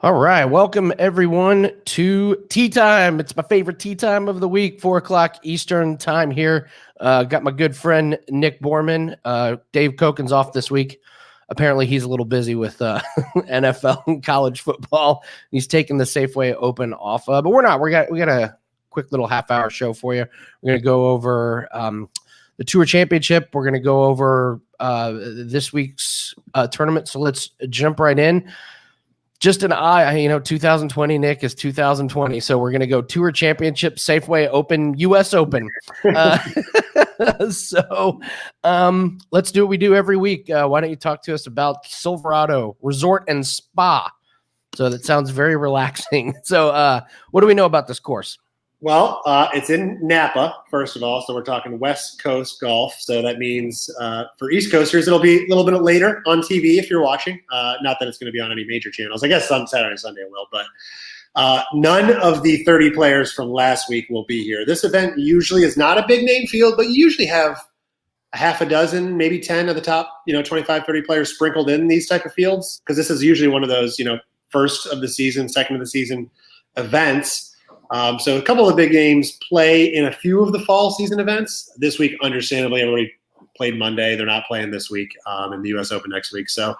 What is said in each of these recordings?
All right. Welcome, everyone, to Tea Time. It's my favorite tea time of the week, 4 o'clock Eastern time here. Got my good friend, Nick Borrman. Dave Koken's off this week. Apparently, he's a little busy with NFL and college football. He's taking the Safeway Open off. But we're not. We got a quick little half-hour show for you. We're going to go over the Tour Championship. We're going to go over this week's tournament. So let's jump right in. Just an eye, 2020, Nick, is 2020. So we're going to go Tour Championship, Safeway Open, U.S. Open. So let's do what we do every week. Why don't you talk to us about Silverado Resort and Spa? So that sounds very relaxing. So what do we know about this course? Well, it's in Napa, first of all. So we're talking West Coast golf. So that means for East Coasters, it'll be a little bit later on TV if you're watching. Not that it's going to be on any major channels. I guess some Saturday and Sunday it will. But none of the 30 players from last week will be here. This event usually is not a big name field, but you usually have a half a dozen, maybe 10 of the top, 25, 30 players sprinkled in these type of fields. Because this is usually one of those, first of the season, second of the season events. So a couple of big names play in a few of the fall season events. This week, understandably, everybody played Monday. They're not playing this week in the U.S. Open next week. So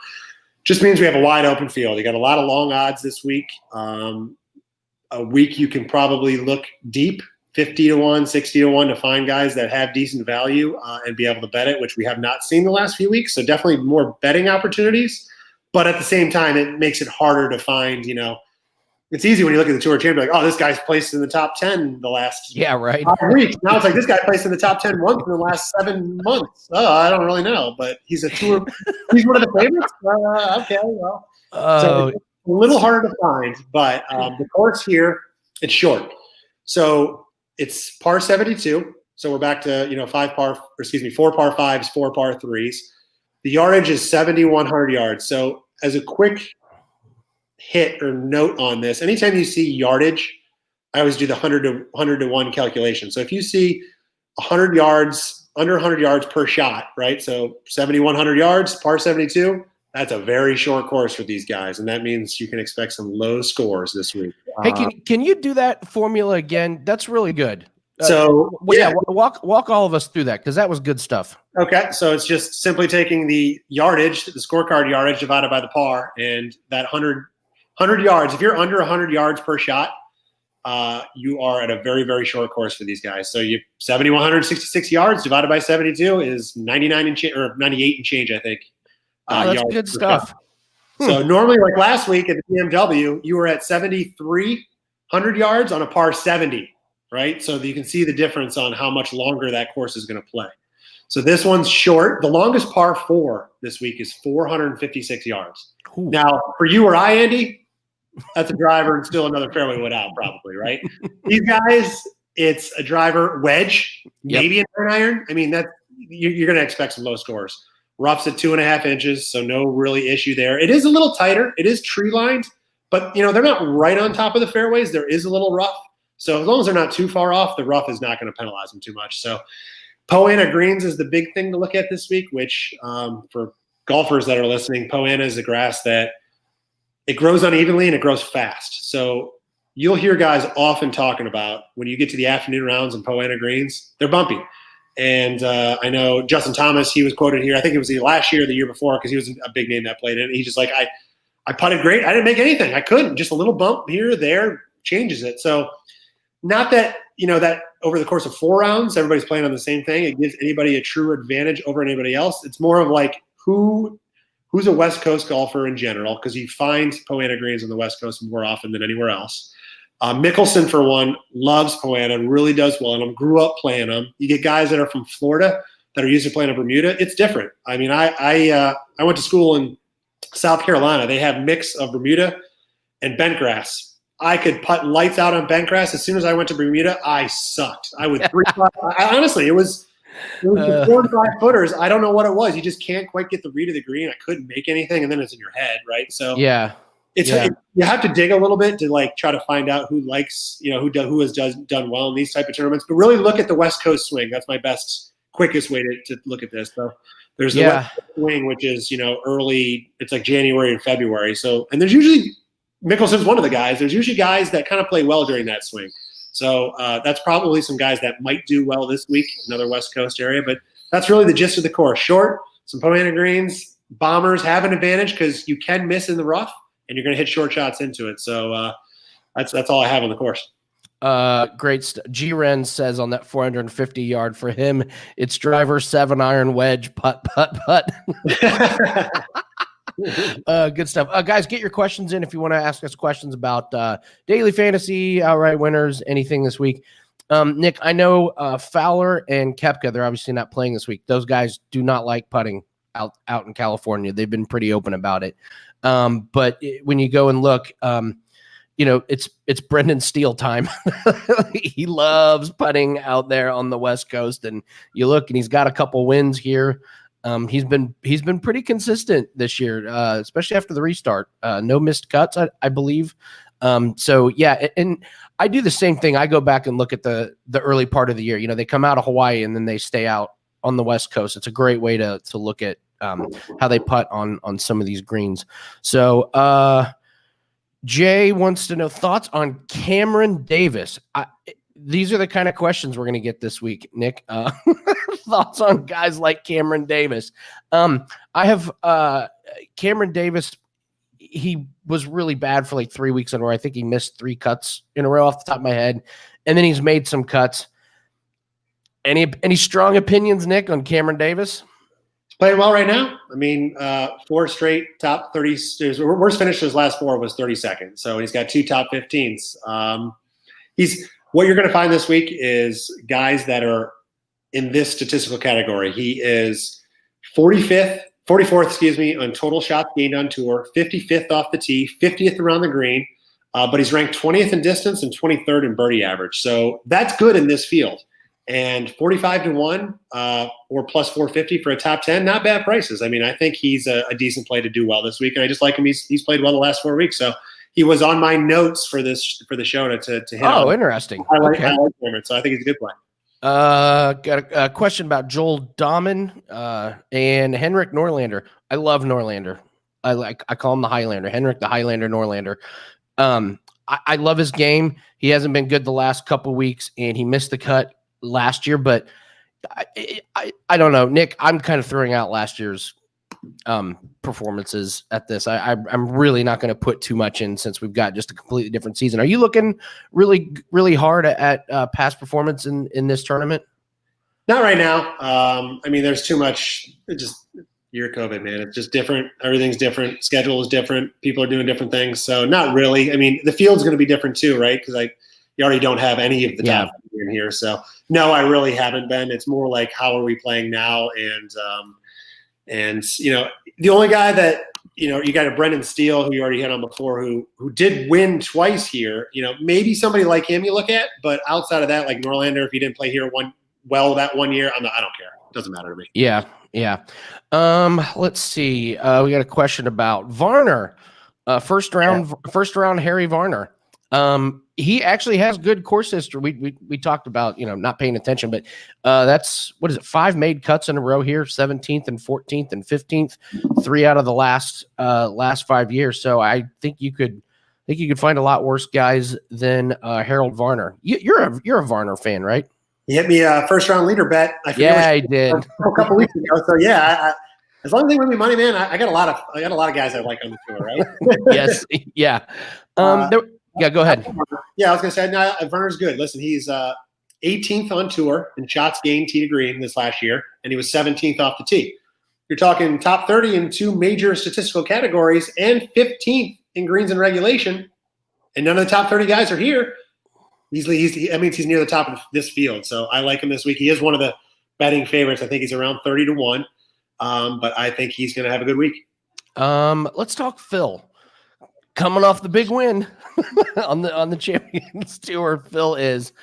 just means we have a wide open field. You got a lot of long odds this week. A week you can probably look deep, 50-1, 60-1 to find guys that have decent value and be able to bet it, which we have not seen the last few weeks. So definitely more betting opportunities. But at the same time, it makes it harder to find, it's easy when you look at the Tour Championship, like, oh, this guy's placed in the top 10 the last week. Now it's like this guy placed in the top 10 once in the last 7 months. Oh, I don't really know, but he's he's one of the favorites. Okay, well, so it's a little harder to find, but the course here, it's short. So it's par 72. So we're back to 4 par 5s, 4 par 3s. The yardage is 7,100 yards. So as a quick hit or note on this, anytime you see yardage, I always do the 100 to 1 calculation. So if you see 100 yards, under 100 yards per shot, right? So 7,100 yards, par 72, that's a very short course for these guys. And that means you can expect some low scores this week. Hey, can you do that formula again? That's really good. Walk all of us through that, because that was good stuff. Okay, so it's just simply taking the yardage, the scorecard yardage divided by the par, and that 100 yards. If you're under 100 yards per shot, you are at a very, very short course for these guys. So 7,166 yards divided by 72 is 99 or 98 and change, I think. That's good stuff. So normally, like last week at the BMW, you were at 7,300 yards on a par 70, right? So you can see the difference on how much longer that course is going to play. So this one's short. The longest par 4 this week is 456 yards. Ooh. Now, for you or I, Andy, that's a driver and still another fairway wood out, probably, right? These guys, it's a driver wedge, maybe an iron. I mean, you're going to expect some low scores. Rough's at 2.5 inches, so no really issue there. It is a little tighter. It is tree lined, but they're not right on top of the fairways. There is a little rough. So as long as they're not too far off, the rough is not going to penalize them too much. So Poa-annua greens is the big thing to look at this week, which for golfers that are listening, Poa-annua is a grass that it grows unevenly and it grows fast. So you'll hear guys often talking about when you get to the afternoon rounds and Poa-annua greens, they're bumpy. And I know Justin Thomas, he was quoted here. I think it was the last year or the year before, because he was a big name that played in. He's just like, I putted great. I didn't make anything. I couldn't. Just a little bump here or there changes it. So not that, that over the course of 4 rounds, everybody's playing on the same thing. It gives anybody a true advantage over anybody else. It's more of like who's a West Coast golfer in general, because you find Poa-annua greens on the West Coast more often than anywhere else. Mickelson, for one, loves Poa-annua, really does well in them, grew up playing them. You get guys that are from Florida that are used to playing in Bermuda. It's different. I mean, I went to school in South Carolina. They have mix of Bermuda and bent grass. I could putt lights out on bent grass. As soon as I went to Bermuda, I sucked. I would honestly, it was the 4 and 5 footers. I don't know what it was. You just can't quite get the read of the green. I couldn't make anything, and then it's in your head, right? So you have to dig a little bit to try to find out who likes, who has done well in these type of tournaments. But really look at the West Coast swing. That's my quickest way to look at this. So there's the West Coast swing, which is early. It's like January and February. So, and there's usually Mickelson's one of the guys. There's usually guys that kind of play well during that swing. So that's probably some guys that might do well this week, another West Coast area. But that's really the gist of the course. Short, some Pomona greens. Bombers have an advantage because you can miss in the rough, and you're going to hit short shots into it. So that's all I have on the course. Great. G-Ren says on that 450 yard for him, it's driver, 7-iron, wedge, putt, putt, putt. Good stuff. Guys, get your questions in if you want to ask us questions about daily fantasy, outright winners, anything this week. Nick, I know Fowler and Koepka, they're obviously not playing this week. Those guys do not like putting out in California. They've been pretty open about it. But when you go and look, it's Brendan Steele time. He loves putting out there on the West Coast, and you look, and he's got a couple wins here. He's been pretty consistent this year, especially after the restart. No missed cuts, I believe. So yeah, and I do the same thing. I go back and look at the early part of the year. They come out of Hawaii and then they stay out on the West Coast. It's a great way to look at how they putt on some of these greens. So Jay wants to know thoughts on Cameron Davis. These are the kind of questions we're going to get this week, Nick. Thoughts on guys like Cameron Davis. I have Cameron Davis. He was really bad for like 3 weeks in a row. I think he missed 3 cuts in a row off the top of my head. And then he's made some cuts. Any strong opinions, Nick, on Cameron Davis? He's playing well right now. I mean, 4 straight top 30. His worst finish his last 4 was 32nd. So he's got 2 top 15s. What you're going to find this week is guys that are in this statistical category. He is 44th, on total shots gained on tour, 55th off the tee, 50th around the green, but he's ranked 20th in distance and 23rd in birdie average. So that's good in this field. And 45-1 or plus 450 for a top 10, not bad prices. I mean, I think he's a decent play to do well this week, and I just like him. He's played well the last 4 weeks, so he was on my notes for the show to hit. Oh, interesting. I like Cameron, so I think he's a good play. Got a question about Joel Dahman and Henrik Norlander. I love Norlander. I call him the Highlander. Henrik the Highlander Norlander. I love his game. He hasn't been good the last couple weeks, and he missed the cut last year. But I don't know, Nick. I'm kind of throwing out last year's performances at this. I'm really not going to put too much in since we've got just a completely different season. Are you looking really, really hard at past performance in this tournament? Not right now. I mean, there's too much. Year COVID, man. It's just different. Everything's different. Schedule is different. People are doing different things. So not really. I mean, the field's going to be different too, right? Because you already don't have any of the top in here. So no, I really haven't been. It's more like how are we playing now? And the only guy that you got a Brendan Steele who you already hit on before, who did win twice here. Maybe somebody like him you look at, but outside of that, like Norlander, if he didn't play here that 1 year, I don't care. It doesn't matter to me. Yeah. Let's see. We got a question about Varner. First round Harry Varner. He actually has good course history. We talked about, not paying attention, but that's, 5 made cuts in a row here, 17th and 14th and 15th, 3 out of the last 5 years. So I think you could find a lot worse guys than Harold Varner. You're a Varner fan, right? He hit me a first round leader bet. I did a couple weeks ago. So yeah, as long as they win me money, man, I got a lot of guys I like on the tour, right? Yes, yeah. Yeah, go ahead. Yeah, I was going to say, no, Varner's good. Listen, he's 18th on tour in shots gained tee to green this last year, and he was 17th off the tee. You're talking top 30 in 2 major statistical categories and 15th in greens and regulation, and none of the top 30 guys are here. That means he's near the top of this field, so I like him this week. He is one of the betting favorites. I think he's around 30-1, but I think he's going to have a good week. Let's talk Phil. Coming off the big win on the Champions Tour, Phil is.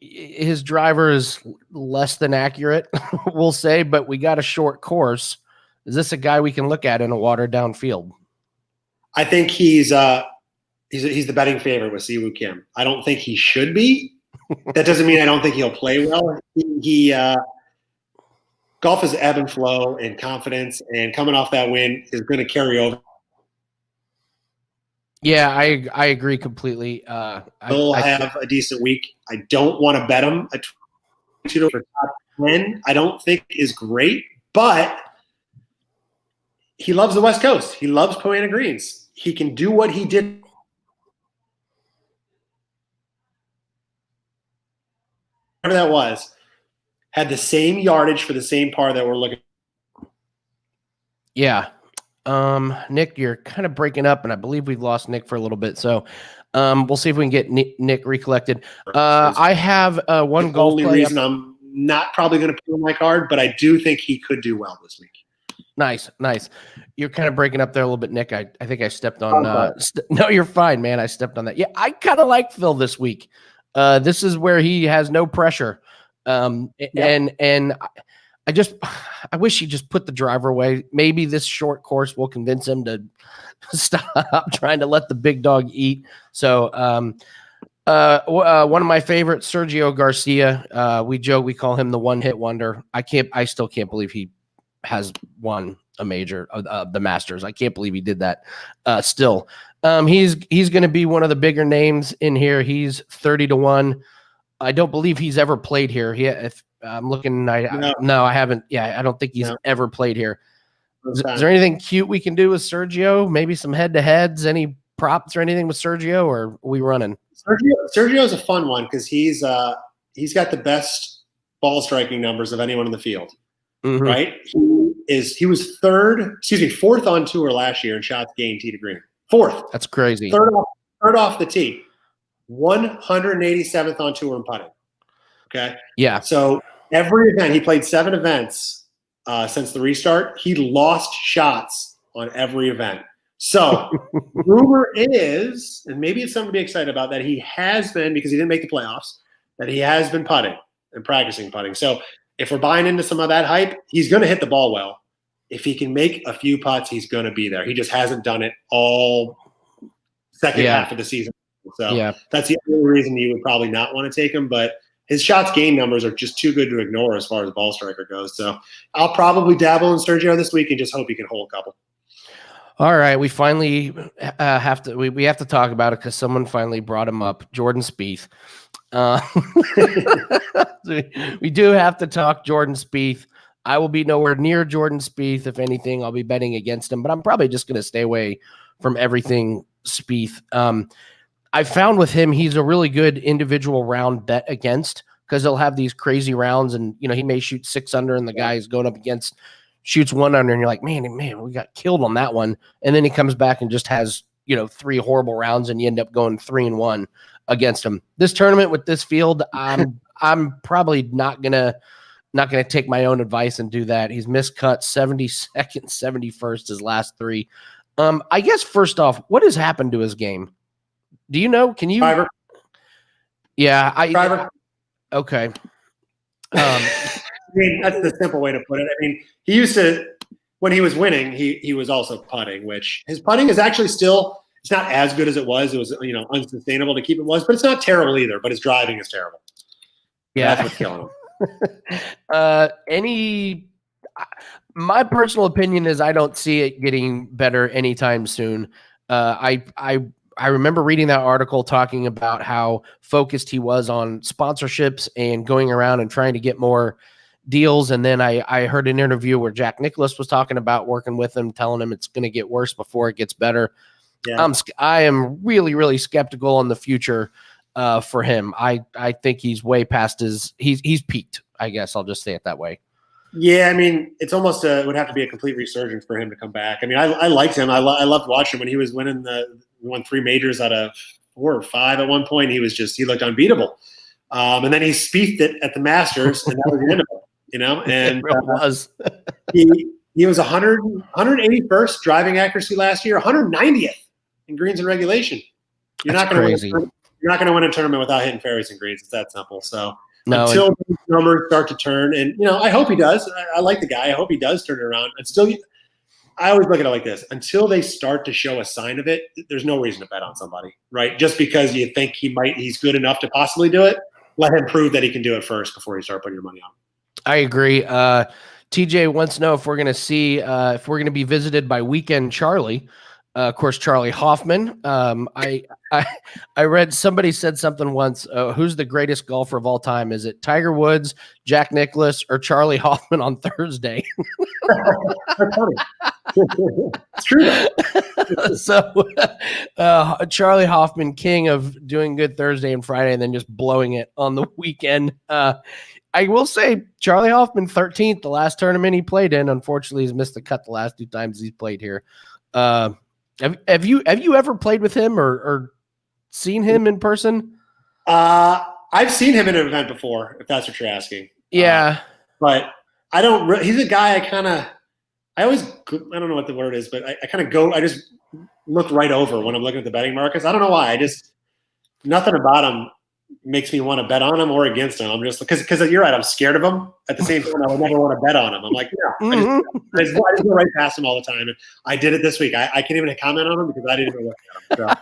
His driver is less than accurate, we'll say, but we got a short course. Is this a guy we can look at in a watered down field? I think he's the betting favorite with Siwoo Kim. I don't think he should be. That doesn't mean I don't think he'll play well. Golf is ebb and flow and confidence, and coming off that win is going to carry over. Yeah, I agree completely. He'll have a decent week. I don't want to bet him a 22 for top 10. I don't think is great, but he loves the West Coast. He loves playing the greens. He can do what he did. Whatever that was, had the same yardage for the same par that we're looking. Yeah. Nick, you're kind of breaking up, and I believe we've lost Nick for a little bit. So we'll see if we can get Nick recollected. I have one golf play. The only reason I'm not probably going to put on my card, but I do think he could do well this week. Nice. You're kind of breaking up there a little bit, Nick. I think I stepped on. No, you're fine, man. I stepped on that. Yeah, I kind of like Phil this week. This is where he has no pressure. And I wish he just put the driver away. Maybe this short course will convince him to stop trying to let the big dog eat. So, one of my favorites, Sergio Garcia. We call him the one-hit wonder. I still can't believe he has won a major of the Masters. I can't believe he did that. Still, he's going to be one of the bigger names in here. He's 30-1. I don't believe he's ever played here. If I'm looking, no, I haven't. Yeah, I don't think he's ever played here. Is there anything cute we can do with Sergio? Maybe some head-to-heads, any props or anything with Sergio, or are we running? Sergio's a fun one because he's got the best ball striking numbers of anyone in the field. Mm-hmm. Right? He was fourth on tour last year in shots gained tee to green. Fourth. That's crazy. Third off the tee. 187th on tour in putting. Okay. Yeah. So every event, he played 7 events since the restart. He lost shots on every event. So rumor is, and maybe it's something to be excited about, that he has been, because he didn't make the playoffs, that he has been putting and practicing putting. So if we're buying into some of that hype, he's going to hit the ball well. If he can make a few putts, he's going to be there. He just hasn't done it all second half of the season. So that's the only reason you would probably not want to take him. But his shots gained numbers are just too good to ignore as far as ball striker goes. So I'll probably dabble in Sergio this week and just hope he can hold a couple. All right, we finally have to talk about it because someone finally brought him up, Jordan Spieth. We do have to talk Jordan Spieth. I will be nowhere near Jordan Spieth. If anything, I'll be betting against him, but I'm probably just going to stay away from everything Spieth. I found with him, he's a really good individual round bet against because he'll have these crazy rounds, and he may shoot 6 under, and the guy is going up against shoots 1 under, and you're like, man, we got killed on that one, and then he comes back and just has 3 horrible rounds, and you end up going 3-1 against him. This tournament with this field, I'm probably not gonna take my own advice and do that. He's missed cuts 72nd, 71st his last 3. I guess first off, what has happened to his game? Do you know? Can you? Driver. Yeah, Driver. Okay. I mean, that's the simple way to put it. I mean, he used to, when he was winning, he was also putting, which his putting is actually still, it's not as good as it was. It was, unsustainable to keep it was, but it's not terrible either. But his driving is terrible. Yeah. That's what's killing him. My personal opinion is I don't see it getting better anytime soon. I remember reading that article talking about how focused he was on sponsorships and going around and trying to get more deals. And then I heard an interview where Jack Nicklaus was talking about working with him, telling him it's going to get worse before it gets better. Yeah. I am really, really skeptical on the future for him. I think he's way past he's peaked. I guess I'll just say it that way. Yeah, I mean, it's almost it would have to be a complete resurgence for him to come back. I mean, I liked him. I loved watching him when he was winning won 3 majors out of 4 or 5 at one point. He looked unbeatable. And then he Spiethed it at the Masters, and that was the end of it, And it really was. he was 181st driving accuracy last year, 190th in greens and regulation. You're not going to win a tournament without hitting fairways and greens. It's that simple. So until these numbers start to turn, and I hope he does. I like the guy. I hope he does turn it around. I always look at it like this: until they start to show a sign of it, there's no reason to bet on somebody, right? Just because you think he's good enough to possibly do it, let him prove that he can do it first before you start putting your money on him. I agree. TJ wants to know if we're going to be visited by Weekend Charlie. Of course, Charlie Hoffman. I read somebody said something once. Who's the greatest golfer of all time? Is it Tiger Woods, Jack Nicklaus, or Charlie Hoffman on Thursday? That's funny. It's true though. So Charlie Hoffman, king of doing good Thursday and Friday and then just blowing it on the weekend. I will say Charlie Hoffman, 13th, the last tournament he played in. Unfortunately, he's missed the cut the last 2 times he's played here. Have you ever played with him or seen him in person? I've seen him in an event before, if that's what you're asking. Yeah. But I don't, he's a guy I don't know what the word is, but I just look right over when I'm looking at the betting markets. I don't know why. Nothing about him makes me want to bet on him or against him. I'm just because you're right. I'm scared of him. At the same time, I would never want to bet on him. I'm like, I just go right past him all the time. And I did it this week. I can't even comment on him because I didn't even look at him. So.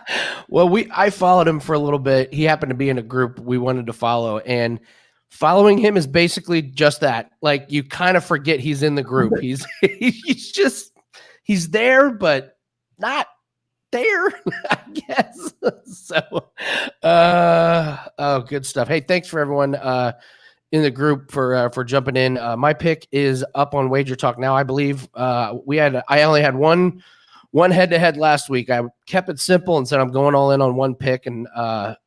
Well, I followed him for a little bit. He happened to be in a group we wanted to follow, and following him is basically just that. Like, you kind of forget he's in the group. He's there, but not there, I guess. So, good stuff. Hey, thanks for everyone in the group for jumping in. My pick is up on Wager Talk now, I believe. I only had one head-to-head last week. I kept it simple and said I'm going all in on one pick, and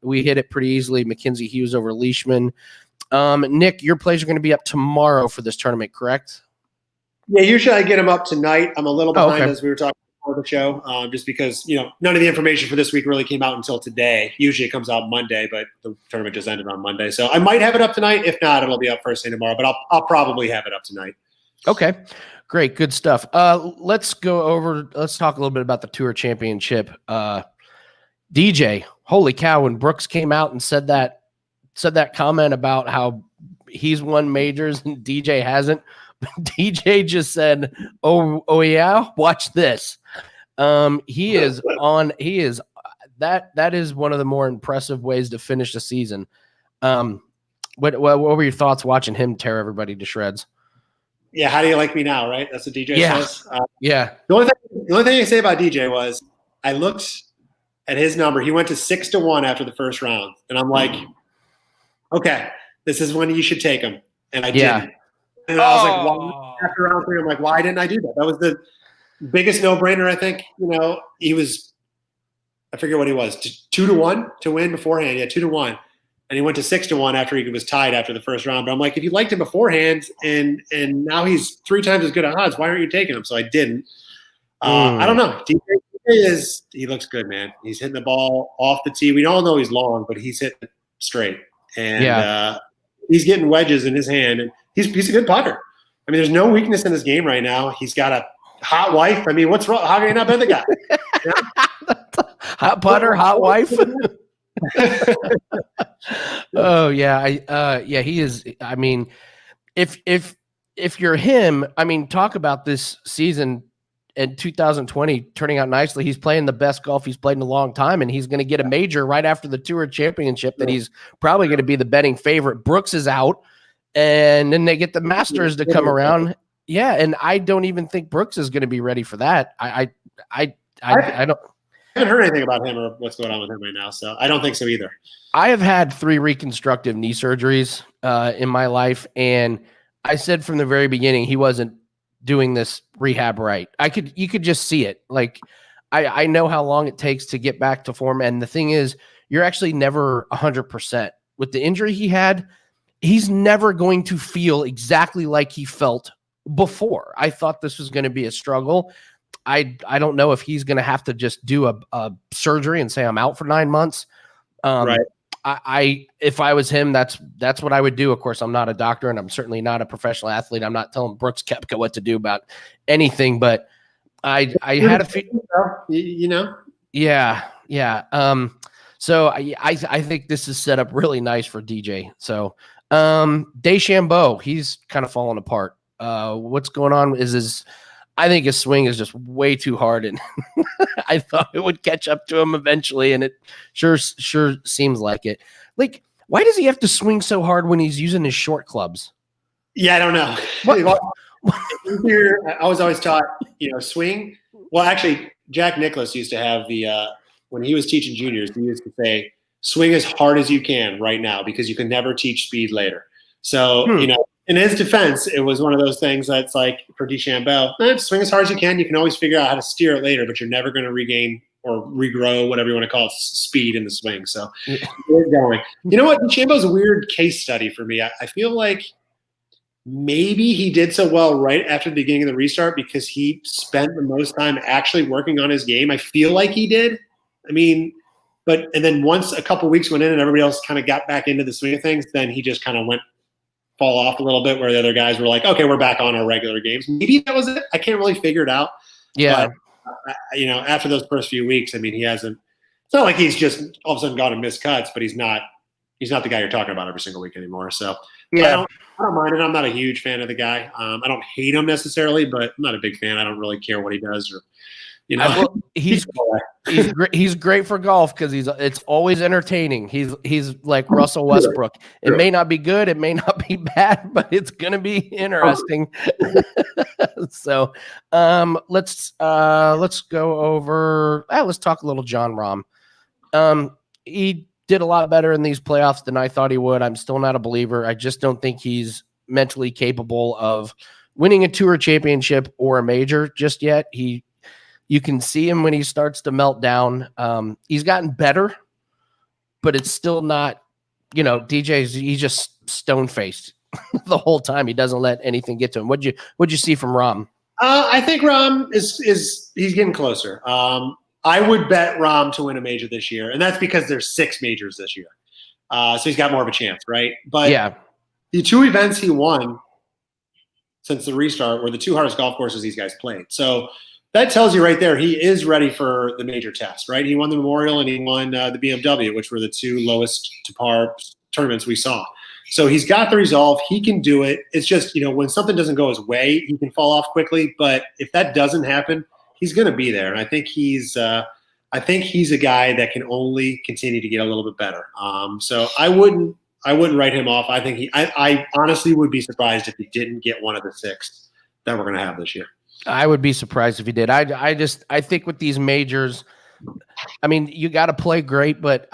we hit it pretty easily. Mackenzie Hughes over Leishman. Nick, your plays are going to be up tomorrow for this tournament, correct? Yeah, usually I get them up tonight. I'm a little behind as we were talking before the show, just because none of the information for this week really came out until today. Usually it comes out Monday, but the tournament just ended on Monday, so I might have it up tonight. If not, it'll be up first thing tomorrow. But I'll probably have it up tonight. Okay, great, good stuff. Let's talk a little bit about the Tour Championship. DJ, holy cow! When Brooks came out and said that comment about how he's won majors and DJ hasn't. DJ just said, "Oh yeah, watch this." That is one of the more impressive ways to finish the season. What were your thoughts watching him tear everybody to shreds? Yeah, how do you like me now? Right, that's what DJ says. Yeah. The only thing I say about DJ was I looked at his number. He went to 6-1 after the first round, and I'm like, okay, this is when you should take him, and I didn't. And I was like, why? After round 3, I'm like, why didn't I do that? That was the biggest no-brainer, I think. He was, I forget what he was, 2-1 to win beforehand. Yeah, 2-1. And he went to 6-1 after he was tied after the first round. But I'm like, if you liked him beforehand and now he's 3 times as good at odds, why aren't you taking him? So I didn't. I don't know. He looks good, man. He's hitting the ball off the tee. We all know he's long, but he's hitting it straight. And he's getting wedges in his hand. And he's a good putter. I mean, there's no weakness in his game right now. He's got a hot wife. I mean, what's wrong? How can you not bet the guy? Hot putter, hot wife. Oh yeah, he is. I mean, if you're him, I mean, talk about this season in 2020 turning out nicely. He's playing the best golf he's played in a long time, and he's going to get a major right after the Tour Championship that he's probably going to be the betting favorite. Brooks is out. And then they get the Masters to come around. Yeah, and I don't even think Brooks is going to be ready for that. I haven't heard anything about him or what's going on with him right now, so I don't think so either. I have had 3 reconstructive knee surgeries in my life, and I said from the very beginning he wasn't doing this rehab right. You could just see it. Like I know how long it takes to get back to form, and the thing is, you're actually never 100%. With the injury he had, he's never going to feel exactly like he felt before. I thought this was going to be a struggle. I don't know if he's going to have to just do a surgery and say I'm out for 9 months. Right. If I was him, that's what I would do. Of course, I'm not a doctor and I'm certainly not a professional athlete. I'm not telling Brooks Koepka what to do about anything, but I had a feeling, Yeah. So I think this is set up really nice for DJ. So DeChambeau, he's kind of falling apart. What's going on I think his swing is just way too hard, and I thought it would catch up to him eventually, and it sure seems like it. Like, why does he have to swing so hard when he's using his short clubs? Yeah, I don't know. I was always taught, swing. Well, actually, Jack Nicklaus used to have when he was teaching juniors, he used to say, swing as hard as you can right now because you can never teach speed later. So, in his defense, it was one of those things that's like for DeChambeau, swing as hard as you can. You can always figure out how to steer it later, but you're never going to regain or regrow, whatever you want to call it, speed in the swing. So we're going. You know what? DeChambeau's a weird case study for me. I feel like maybe he did so well right after the beginning of the restart because he spent the most time actually working on his game. I feel like he did. I mean, and then once a couple weeks went in and everybody else kind of got back into the swing of things, then he just kind of fall off a little bit where the other guys were like, okay, we're back on our regular games. Maybe that was it. I can't really figure it out. Yeah. But, after those first few weeks, I mean, he hasn't – it's not like he's just all of a sudden gone and missed cuts, but he's not the guy you're talking about every single week anymore. So, yeah. I don't mind it. I'm not a huge fan of the guy. I don't hate him necessarily, but I'm not a big fan. I don't really care what he does or – he's great for golf because it's always entertaining. He's like Russell Westbrook. It may not be good, it may not be bad, but it's gonna be interesting. So let's go over. Let's talk a little Jon Rahm. He did a lot better in these playoffs than I thought he would. I'm still not a believer. I just don't think he's mentally capable of winning a tour championship or a major just yet. You can see him when he starts to melt down. He's gotten better, but it's still not, he's just stone-faced the whole time. He doesn't let anything get to him. What'd you see from Rahm? I think Rahm he's getting closer. I would bet Rahm to win a major this year, and that's because there's 6 majors this year. So he's got more of a chance, right? But yeah, the 2 events he won since the restart were the 2 hardest golf courses these guys played. So that tells you right there he is ready for the major test, right? He won the Memorial and he won the BMW, which were the 2 lowest to par tournaments we saw. So he's got the resolve. He can do it. It's just, when something doesn't go his way, he can fall off quickly. But if that doesn't happen, he's going to be there. And I think he's a guy that can only continue to get a little bit better. So I wouldn't write him off. I think I honestly would be surprised if he didn't get one of the 6 that we're going to have this year. I would be surprised if he did. I think with these majors, I mean, you got to play great, but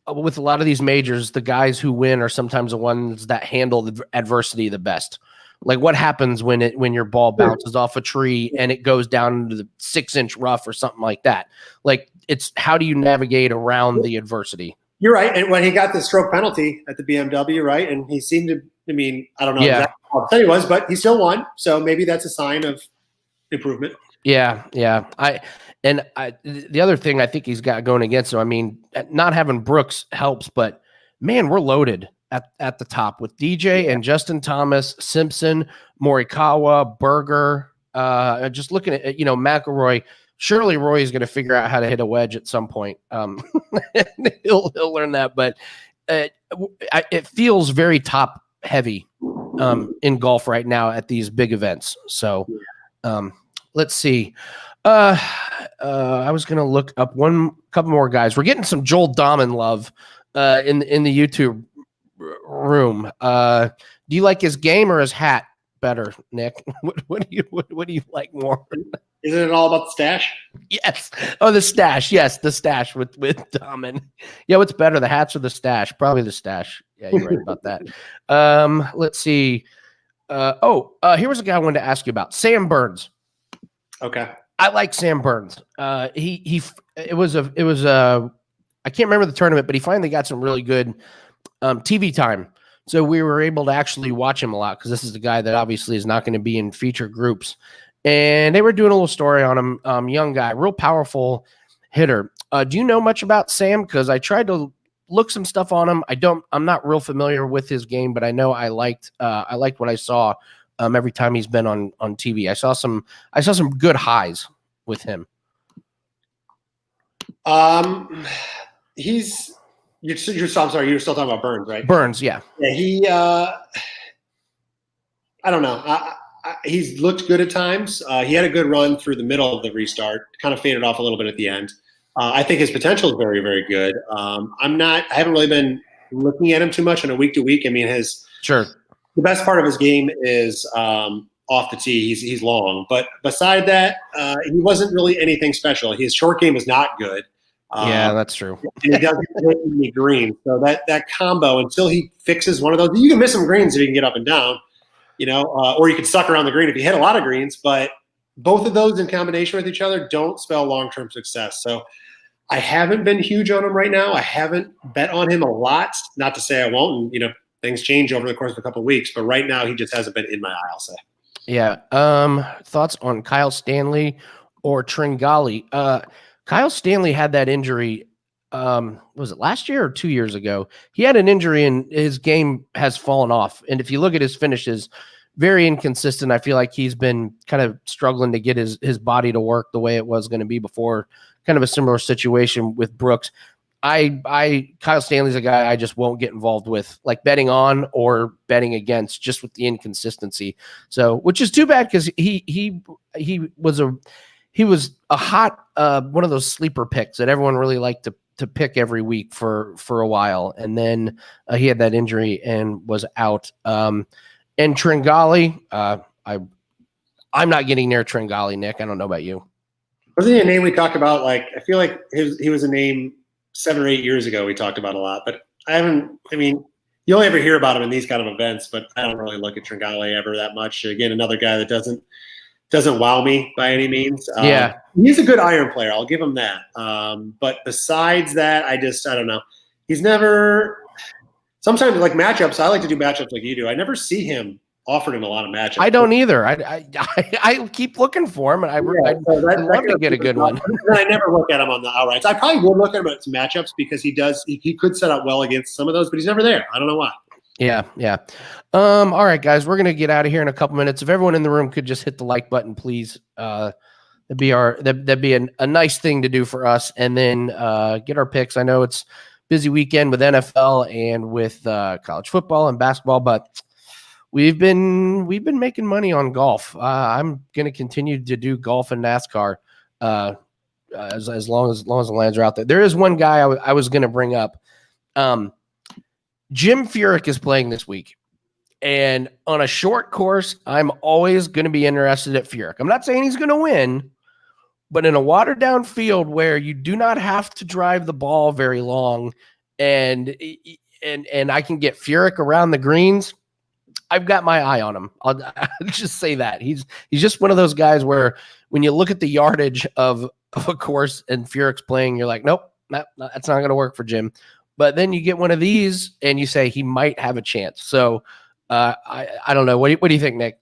with a lot of these majors, the guys who win are sometimes the ones that handle the adversity the best. Like what happens when your ball bounces off a tree and it goes down into the 6-inch rough or something like that? Like it's how do you navigate around the adversity? You're right. And when he got the stroke penalty at the BMW, right, and he seemed to. I mean, I don't know exactly how he was, but he still won. So maybe that's a sign of improvement. Yeah. The other thing I think he's got going against him, I mean, not having Brooks helps, but man, we're loaded at the top with DJ and Justin Thomas, Simpson, Morikawa, Berger. Just looking at McIlroy. Surely Roy is going to figure out how to hit a wedge at some point. He'll learn that, but it feels very top heavy in golf right now at these big events. So. Let's see. I was going to look up couple more guys. We're getting some Joel Dahman love in the YouTube room. Do you like his game or his hat better, Nick? What do you like more? Isn't it all about the stash? Yes. Oh, the stash. Yes, the stash with Dahman. Yeah, what's better, the hats or the stash? Probably the stash. Yeah, you're right about that. Let's see. Here was a guy I wanted to ask you about. Sam Burns. Okay. I like Sam Burns. It was I can't remember the tournament, but he finally got some really good TV time. So we were able to actually watch him a lot because this is the guy that obviously is not going to be in feature groups. And they were doing a little story on him. Young guy, real powerful hitter. Do you know much about Sam? Because I tried to look some stuff on him. I'm not real familiar with his game, but I know I liked what I saw. Every time he's been on TV, I saw some good highs with him. I'm sorry, you're still talking about Burns, right? Burns, yeah. Yeah, he. I don't know. He's looked good at times. He had a good run through the middle of the restart. Kind of faded off a little bit at the end. I think his potential is very, very good. I haven't really been looking at him too much on a week to week. I mean, Sure. The best part of his game is off the tee. He's long, but beside that, he wasn't really anything special. His short game is not good. Yeah, that's true. And he doesn't hit any greens. So that combo, until he fixes one of those, you can miss some greens if you can get up and down, or you can suck around the green if you hit a lot of greens. But both of those in combination with each other don't spell long-term success. So I haven't been huge on him right now. I haven't bet on him a lot. Not to say I won't. And, things change over the course of a couple of weeks. But right now, he just hasn't been in my eye, I'll say. Yeah. Thoughts on Kyle Stanley or Tringali? Kyle Stanley had that injury. Was it last year or 2 years ago? He had an injury and his game has fallen off. And if you look at his finishes, very inconsistent. I feel like he's been kind of struggling to get his body to work the way it was going to be before. Kind of a similar situation with Brooks. Kyle Stanley's a guy I just won't get involved with, like betting on or betting against, just with the inconsistency. So, which is too bad because he was a hot one of those sleeper picks that everyone really liked to pick every week for a while, and then he had that injury and was out. And Tringali, I'm not getting near Tringali, Nick. I don't know about you. Wasn't he a name we talked about? Like, I feel like he was a name 7 or 8 years ago we talked about a lot, but you only ever hear about him in these kind of events, but I don't really look at Tringali ever that much. Again, another guy that doesn't wow me by any means. Yeah. He's a good iron player. I'll give him that. But besides that, I don't know. He's never – sometimes, like matchups, I like to do matchups like you do. I never see him offered in a lot of matchups. I don't either. I keep looking for him, and I'd love to get a good one. I never look at him on the outrights. I probably would look at him at some matchups because he could set up well against some of those, but he's never there. I don't know why. Yeah. All right, guys, we're going to get out of here in a couple minutes. If everyone in the room could just hit the like button, please. That'd be a nice thing to do for us, and then get our picks. I know it's busy weekend with NFL and with college football and basketball, but we've been making money on golf. I'm going to continue to do golf and NASCAR as long as the lands are out there. There is one guy I was going to bring up. Jim Furyk is playing this week, and on a short course, I'm always going to be interested at Furyk. I'm not saying he's going to win, but in a watered down field where you do not have to drive the ball very long, and I can get Furyk around the greens, I've got my eye on him. I'll just say that he's just one of those guys where when you look at the yardage of a course and Furyk's playing, you're like, nope, that's not going to work for Jim. But then you get one of these and you say he might have a chance. So I don't know. What do you think, Nick?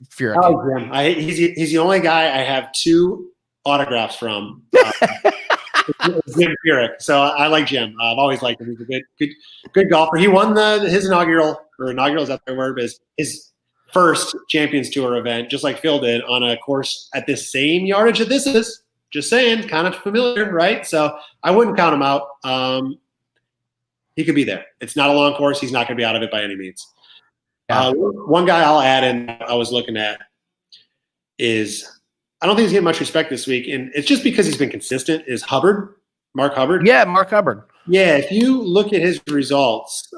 Furyk. Oh, Jim. He's the only guy I have 2 autographs from. Jim Furyk. So I like Jim. I've always liked him. He's a good golfer. He won his inaugural is that the word, is his first Champions Tour event, just like Phil did, on a course at this same yardage that this is. Just saying, kind of familiar, right? So I wouldn't count him out. He could be there. It's not a long course. He's not going to be out of it by any means. Yeah. One guy I'll add in I was looking at is – I don't think he's getting much respect this week, and it's just because he's been consistent, is Mark Hubbard. Yeah, Mark Hubbard. Yeah, if you look at his results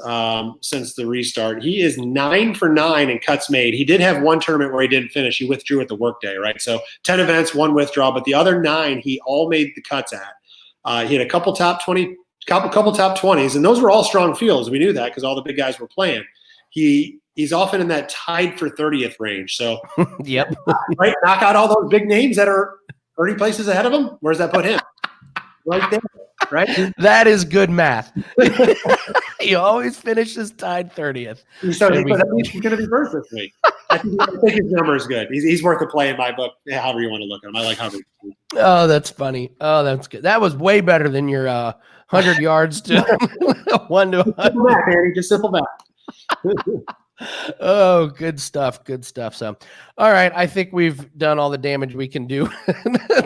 since the restart, he is 9 for 9 in cuts made. He did have one tournament where he didn't finish. He withdrew at the workday, right? So 10 events, 1 withdrawal, but the other 9 he all made the cuts at. He had a couple top 20, couple top 20s, and those were all strong fields. We knew that because all the big guys were playing. He's often in that tied for 30th range. So, yep, right, knock out all those big names that are 30 places ahead of him. Where's that put him? Right there, right? That is good math. He always finishes tied 30th. So that means he's going to be first this week. I think his number is good. He's worth a play in my book, however you want to look at him. I like Hubbard. Oh, that's funny. Oh, that's good. That was way better than your 100 yards to 1 to 100. Simple math, Andy. Just simple math. Oh, good stuff. So, all right. I think we've done all the damage we can do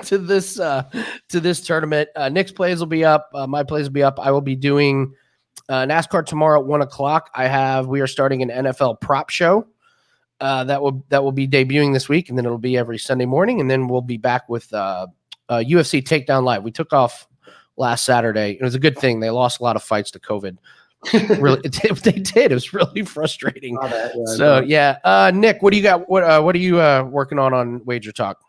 to this tournament. Nick's plays will be up. My plays will be up. I will be doing NASCAR tomorrow at 1:00. We are starting an NFL prop show that will be debuting this week, and then it'll be every Sunday morning, and then we'll be back with UFC Takedown Live. We took off last Saturday. It was a good thing. They lost a lot of fights to COVID. Really, they did. It was really frustrating. Yeah, Nick, what do you got? What are you working on Wager Talk?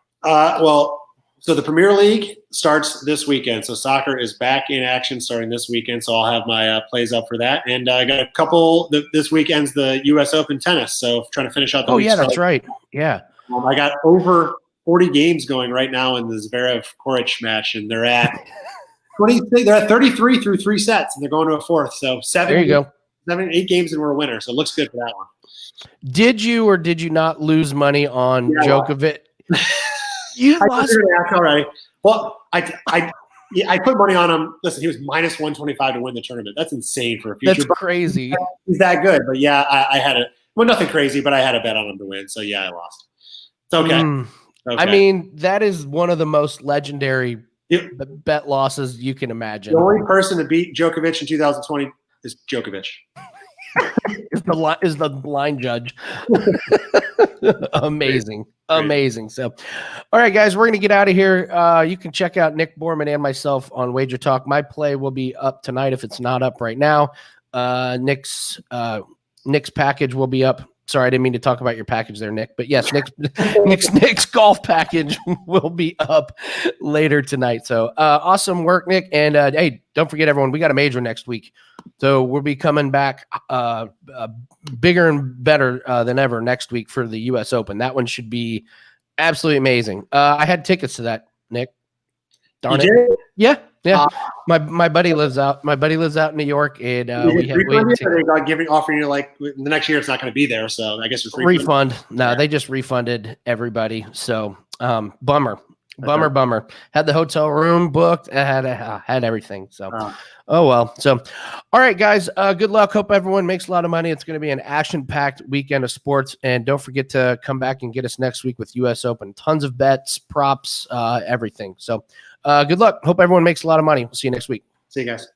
So the Premier League starts this weekend. So soccer is back in action starting this weekend. So I'll have my plays up for that. And I got a couple. This weekend's the U.S. Open tennis. So trying to finish out the week. Yeah, that's right. Yeah. I got over 40 games going right now in the Zverev-Koric match, and they're at 26. They're at 33 through 3 sets, and they're going to a fourth. So 8 games, and we're a winner. So it looks good for that one. Did you or did you not lose money on Djokovic? You lost already. Well, I put money on him. Listen, he was minus 125 to win the tournament. That's insane for a future. That's crazy. He's that good. But yeah, I had nothing crazy, but I had a bet on him to win. So yeah, I lost. It's okay. I mean, that is one of the most legendary bet losses you can imagine. The only person to beat Djokovic in 2020 is Djokovic. is the line judge. Amazing. So, all right, guys, we're going to get out of here. You can check out Nick Borrman and myself on Wager Talk. My play will be up tonight if it's not up right now. Nick's package will be up. Sorry, I didn't mean to talk about your package there, Nick. But yes, Nick's golf package will be up later tonight. So awesome work, Nick. And hey, don't forget, everyone, we got a major next week. So we'll be coming back bigger and better than ever next week for the U.S. Open. That one should be absolutely amazing. I had tickets to that, Nick. Darn it. Did? Yeah. My buddy lives out. My buddy lives out in New York, and we had offering you like the next year it's not going to be there. So I guess it's refund. No, they just refunded everybody. So bummer. Had the hotel room booked. I had everything. So oh well. So all right, guys. Good luck. Hope everyone makes a lot of money. It's going to be an action-packed weekend of sports, and don't forget to come back and get us next week with U.S. Open. Tons of bets, props, everything. So. Good luck. Hope everyone makes a lot of money. We'll see you next week. See you guys.